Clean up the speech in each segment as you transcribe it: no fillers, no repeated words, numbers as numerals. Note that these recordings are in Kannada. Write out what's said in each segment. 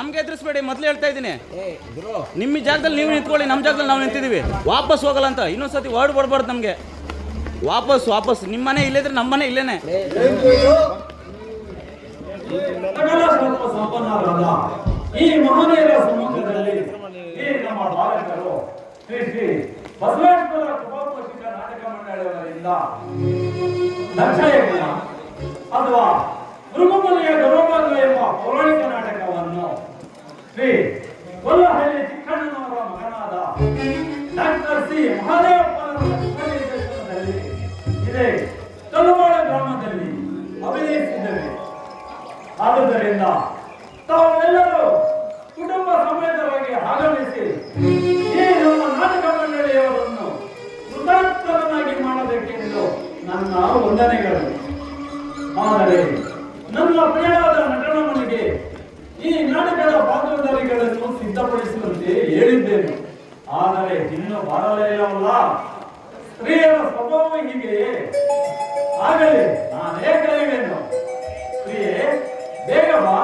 ನಮ್ಗೆ ಎದುರಿಸ್ಬೇಡಿ, ಮೊದಲು ಹೇಳ್ತಾ ಇದ್ದೀನಿ. ನಿಮ್ಮ ಜಾಗದಲ್ಲಿ ನೀವು ನಿಂತ್ಕೊಳ್ಳಿ, ನಮ್ಮ ಜಾಗದಲ್ಲಿ ನಾವು ನಿಂತಿದ್ದೀವಿ. ವಾಪಸ್ ಹೋಗಲ್ಲ ಅಂತ ಇನ್ನೊಂದ್ಸತಿ ವರ್ಡ್ ಬರ್ಬಾರ್ದು ನಮಗೆ. ವಾಪಸ್ ನಿಮ್ಮ ಮನೆ ಇಲ್ಲಿದ್ರೆ ನಮ್ಮ ಮನೆ ಇಲ್ಲೇನೆ. ಈ ಮಹನೀಯರ ಸಮ್ಮುಖದಲ್ಲಿ ಈ ನಮ್ಮ ಬಾಲಕರು ಶ್ರೀ ಶ್ರೀ ಬಸವೇಶ್ವರ ಕೃಪಾಪೋಷಿತ ನಾಟಕ ಮಂಡಳಿಯವರಿಂದ ದಕ್ಷಯಜ್ಞ ಅಥವಾ ಮೃಗಮುನಿಯ ಗೌರವಾಂಗ ಎಂಬ ಪೌರಾಣಿಕ ನಾಟಕವನ್ನು ಶ್ರೀ ಗೊಲ್ಲಹಳ್ಳಿ ಚಿಕ್ಕಣ್ಣನವರ ಮಗನಾದ ಡಾಕ್ಟರ್ ಸಿ ಮಹಾದೇವಪ್ಪನವರ ನಿರ್ದೇಶನದಲ್ಲಿ ಇದೇ ಕಲ್ಲವಾಡ ಗ್ರಾಮದಲ್ಲಿ ಅಭಿನಯಿಸಿದ್ದೇವೆ. ಆದುದರಿಂದ ತಾವೆಲ್ಲರೂ ಕುಟುಂಬ ಸಮೇತರಾಗಿ ಆಗಮಿಸಿ ಈ ನಮ್ಮ ನಾಟಕ ಮಂಡಳಿಯವರನ್ನು ಕೃತಾರ್ಥರನ್ನಾಗಿ ಮಾಡಬೇಕೆಂದು ನನ್ನ ವಂದನೆಗಳು. ಆದರೆ ನನ್ನ ಪ್ರಿಯವಾದ ನಟನಮ್ಮನಿಗೆ ಈ ನಾಟಕದ ಪಾತ್ರಧಾರಿಗಳನ್ನು ಸಿದ್ಧಪಡಿಸುವಂತೆ ಹೇಳಿದ್ದೇನೆ. ಆದರೆ ಇನ್ನೂ ಬಾರಲೇ ಇಲ್ಲವಲ್ಲ. ಸ್ತ್ರೀಯರ ಸ್ವಭಾವ ಹೀಗೆಯೇ. ಆಗಲಿ, ನಾನೇ ಕರೆಯುವೆನು. ಪ್ರಿಯೆ, ಬೇಗ ಬಾ.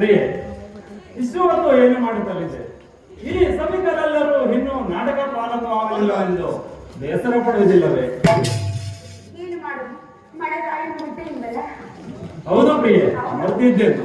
ಪ್ರಿಯೆ, ಇಷ್ಟು ಹೊತ್ತು ಏನು ಮಾಡುತ್ತಲಿದೆ? ಈ ಸಭಿಕರೆಲ್ಲರೂ ಇನ್ನೂ ನಾಟಕ ಪಾಲಕ ಆಗಲಿಲ್ಲ ಎಂದು ಬೇಸರ ಪಡುವುದಿಲ್ಲವೇ? ಏನು ಮಾಡುದು? ಮಳೆಗಾಲ ಮುಟ್ಟೆಯಿಂದಲ್ಲ. ಹೌದು ಪ್ರಿಯೆ, ಮರ್ತಿದ್ದೇನೆ.